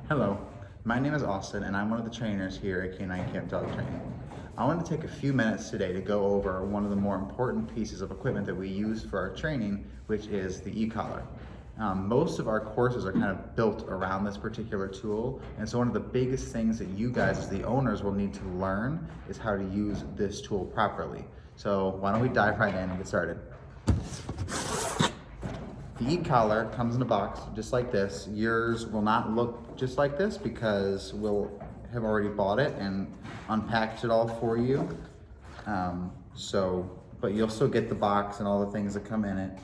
Hello, my name is Austin and I'm one of the trainers here at Canine Camp Dog Training. I wanted to take a few minutes today to go over one of the more important pieces of equipment that we use for our training, which is the e-collar. Most of our courses are kind of built around this particular tool, and so one of the biggest things that you guys as the owners will need to learn is how to use this tool properly. So why don't we dive right in and get started. The e-collar comes in a box just like this. Yours will not look just like this because we'll have already bought it and unpackaged it all for you. But you'll still get the box and all the things that come in it.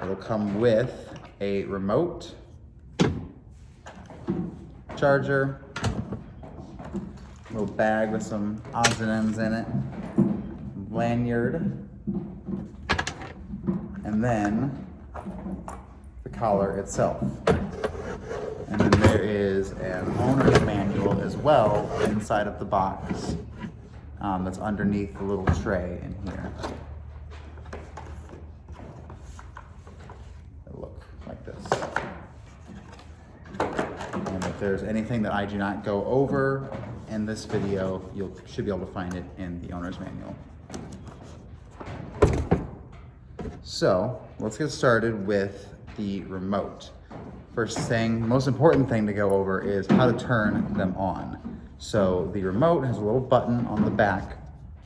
It'll come with a remote, charger, little bag with some odds and ends in it, lanyard, and then the collar itself. And then there is an owner's manual as well inside of the box that's underneath the little tray in here. It'll look like this. And if there's anything that I do not go over in this video, you should be able to find it in the owner's manual. So let's get started with the remote. First thing, most important thing to go over is how to turn them on. So the remote has a little button on the back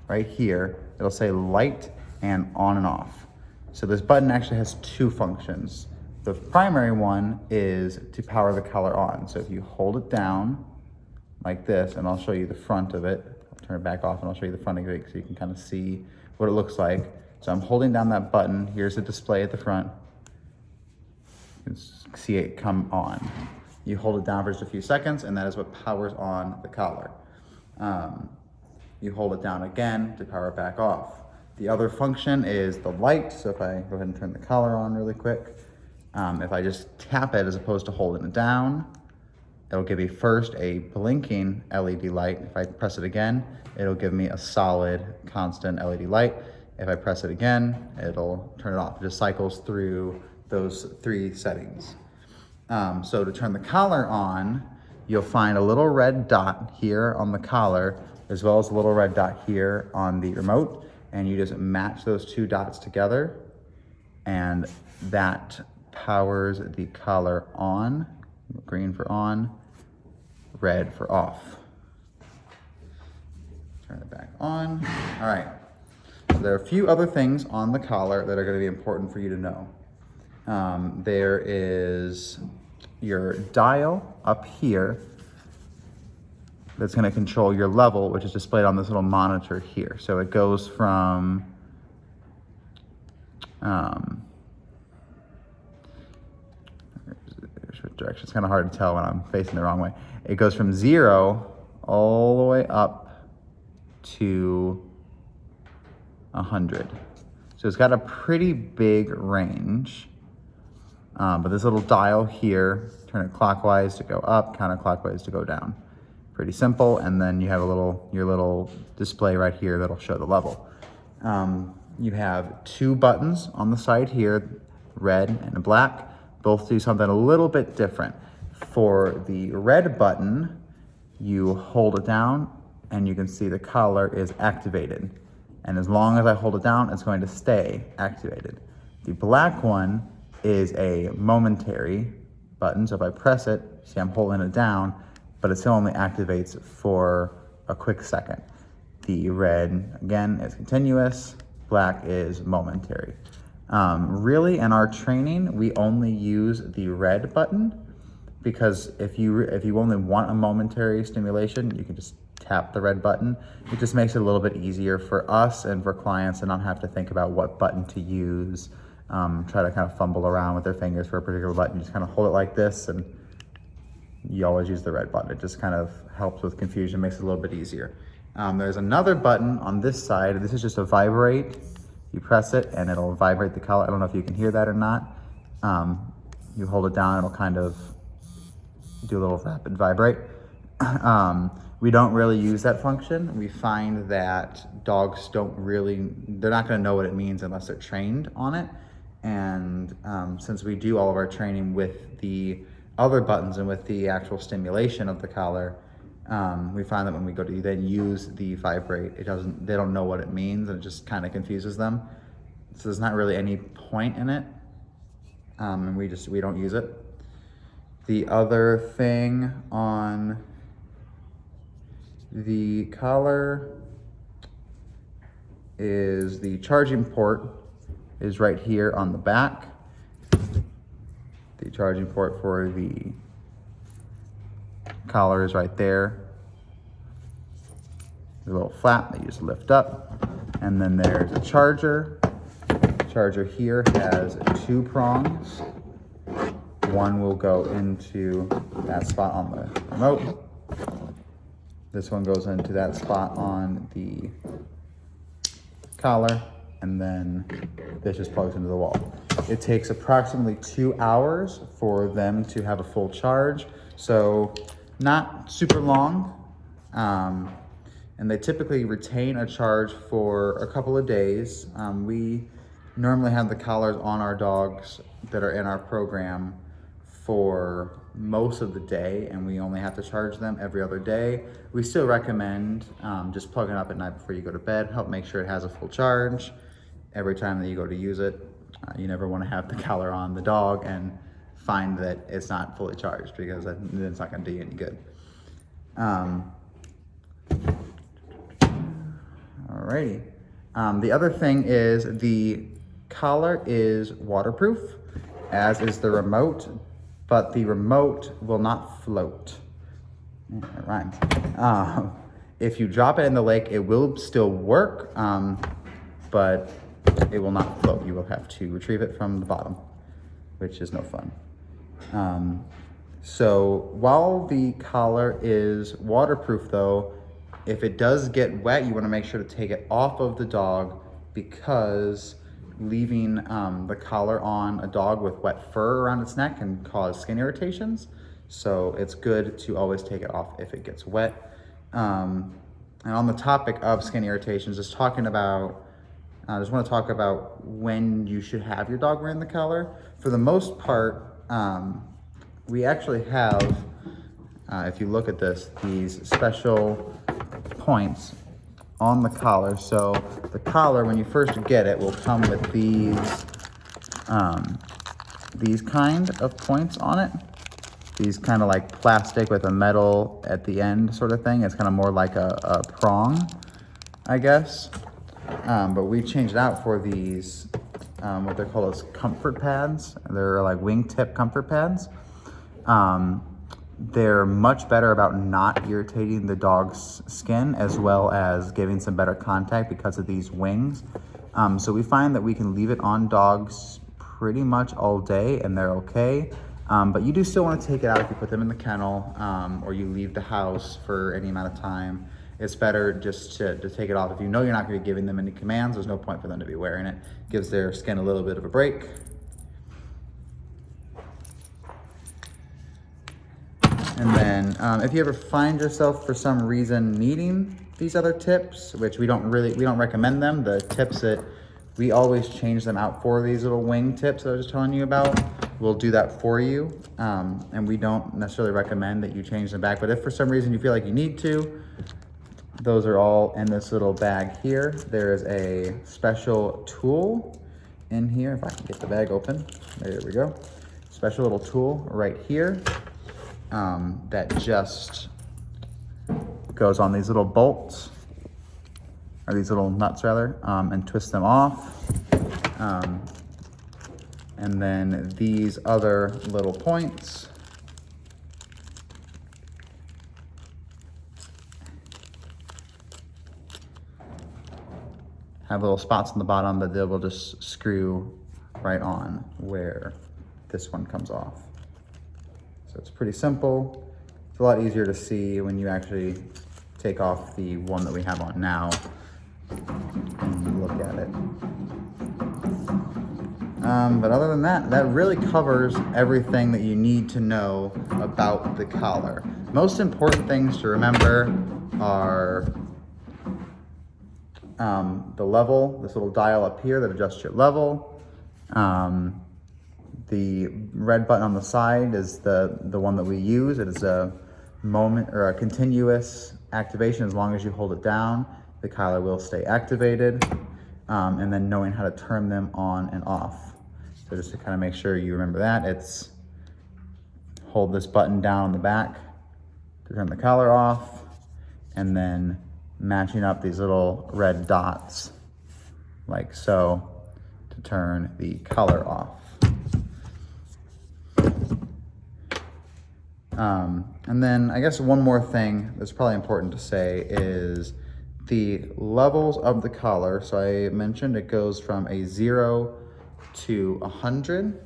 right here. It'll say light and on and off. So this button actually has two functions. The primary one is to power the collar on. So if you hold it down like this, and I'll show you the front of it. I'll turn it back off and I'll show you the front of it so you can kind of see what it looks like. So I'm holding down that button. Here's the display at the front. You can see it come on. You hold it down for just a few seconds and that is what powers on the collar. You hold it down again to power it back off. The other function is the light. So if I go ahead and turn the collar on really quick, if I just tap it as opposed to holding it down, it'll give me first a blinking LED light. If I press it again, it'll give me a solid constant LED light. If I press it again, it'll turn it off. It just cycles through those three settings. So to turn the collar on, you'll find a little red dot here on the collar, as well as a little red dot here on the remote. And you just match those two dots together, and that powers the collar on. Green for on, red for off. Turn it back on. All right. So there are a few other things on the collar that are going to be important for you to know. There is your dial up here that's going to control your level, which is displayed on this little monitor here. So it goes from direction. It's kind of hard to tell when I'm facing the wrong way. It goes from 0 all the way up to 100. So it's got a pretty big range. But this little dial here, turn it clockwise to go up, counterclockwise to go down. Pretty simple. And then you have your little display right here that'll show the level. You have two buttons on the side here, red and black. Both do something a little bit different. For the red button, you hold it down and you can see the collar is activated. And as long as I hold it down, it's going to stay activated. The black one is a momentary button. So if I press it, see I'm holding it down, but it still only activates for a quick second. The red, again, is continuous. Black is momentary. Really, in our training, we only use the red button because if you only want a momentary stimulation, you can just tap the red button. It just makes it a little bit easier for us and for clients to not have to think about what button to use, try to kind of fumble around with their fingers for a particular button. You just kind of hold it like this and you always use the red button. It just kind of helps with confusion, makes it a little bit easier. There's another button on this side. This is just a vibrate. You press it and it'll vibrate the collar. I don't know if you can hear that or not. You hold it down, it'll kind of do a little rapid vibrate. We don't really use that function. We find that dogs they're not gonna know what it means unless they're trained on it. And since we do all of our training with the other buttons and with the actual stimulation of the collar, we find that when we go to then use the vibrate, they don't know what it means, and it just kind of confuses them. So there's not really any point in it, and we don't use it. The other thing on the collar is the charging port is right here on the back. The charging port for the collar is right there. The little flap that you just lift up. And then there's a charger. The charger here has 2 prongs. One will go into that spot on the remote. This one goes into that spot on the collar, and then this just plugs into the wall. It takes approximately 2 hours for them to have a full charge, so not super long. And they typically retain a charge for a couple of days. We normally have the collars on our dogs that are in our program for most of the day, and we only have to charge them every other day. We still recommend just plugging it up at night before you go to bed. Help make sure it has a full charge every time that you go to use it. You never want to have the collar on the dog and find that it's not fully charged, because it's not going to do you any good. Alrighty. The other thing is the collar is waterproof, as is the remote, but the remote will not float. Yeah, it rhymes. If you drop it in the lake, it will still work, but it will not float. You will have to retrieve it from the bottom, which is no fun. So while the collar is waterproof though, if it does get wet, you want to make sure to take it off of the dog, because leaving the collar on a dog with wet fur around its neck can cause skin irritations. So it's good to always take it off if it gets wet. And on the topic of skin irritations, I just want to talk about when you should have your dog wearing the collar. For the most part, we actually have, if you look at this, these special points on the collar. So the collar, when you first get it, will come with these kind of points on it. These kind of like plastic with a metal at the end sort of thing. It's kind of more like a prong, I guess. But we changed it out for these, what they're called as comfort pads. They're like wingtip comfort pads. They're much better about not irritating the dog's skin, as well as giving some better contact because of these wings. So we find that we can leave it on dogs pretty much all day and they're okay. But you do still want to take it out if you put them in the kennel, or you leave the house for any amount of time. It's better just to take it off. If you know you're not going to be giving them any commands, there's no point for them to be wearing it. Gives their skin a little bit of a break. And then if you ever find yourself for some reason needing these other tips, which we don't recommend them, the tips that we always change them out for, these little wing tips that I was just telling you about, we'll do that for you. And we don't necessarily recommend that you change them back, but if for some reason you feel like you need to, those are all in this little bag here. There is a special tool in here. If I can get the bag open, there we go. Special little tool right here. That just goes on these little bolts, or these little nuts rather, and twist them off. And then these other little points have little spots on the bottom that they will just screw right on where this one comes off. So it's pretty simple. It's a lot easier to see when you actually take off the one that we have on now and look at it. But other than that, that really covers everything that you need to know about the collar. Most important things to remember are the level, this little dial up here that adjusts your level, The red button on the side is the one that we use. It is a moment or a continuous activation. As long as you hold it down, the collar will stay activated. And then knowing how to turn them on and off. So just to kind of make sure you remember that, it's hold this button down on the back to turn the collar off, and then matching up these little red dots like so to turn the collar off. And then I guess one more thing that's probably important to say is the levels of the collar. So I mentioned it goes from a 0 to 100.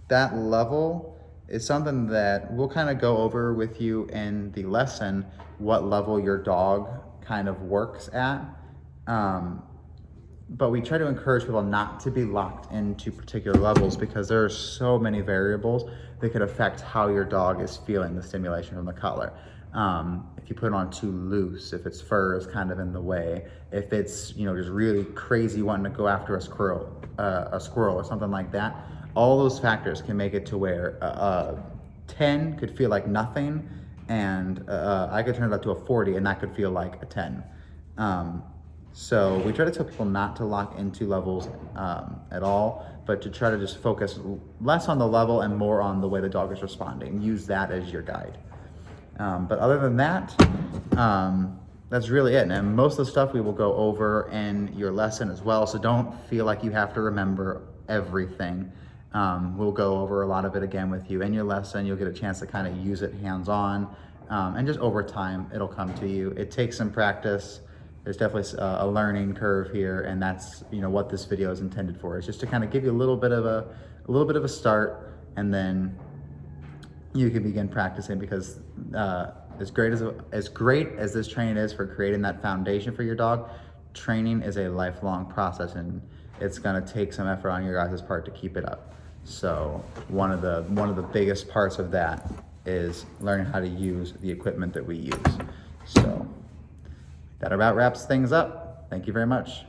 That level is something that we'll kind of go over with you in the lesson, what level your dog kind of works at. But we try to encourage people not to be locked into particular levels because there are so many variables that could affect how your dog is feeling the stimulation from the collar. If you put it on too loose, if its fur is kind of in the way, if it's, you know, just really crazy wanting to go after a squirrel or something like that, all those factors can make it to where 10 could feel like nothing, and I could turn it up to a 40 and that could feel like a 10. So we try to tell people not to lock into levels at all, but to try to just focus less on the level and more on the way the dog is responding. Use that as your guide. But other than that, that's really it. And most of the stuff we will go over in your lesson as well. So don't feel like you have to remember everything. We'll go over a lot of it again with you in your lesson. You'll get a chance to kind of use it hands-on, and just over time, it'll come to you. It takes some practice. There's definitely a learning curve here, and that's, you know, what this video is intended for. Is just to kind of give you a little bit of a start, and then you can begin practicing, because as great as this training is for creating that foundation for your dog, training is a lifelong process, and it's going to take some effort on your guys' part to keep it up. So one of the biggest parts of that is learning how to use the equipment that we use. So that about wraps things up. Thank you very much.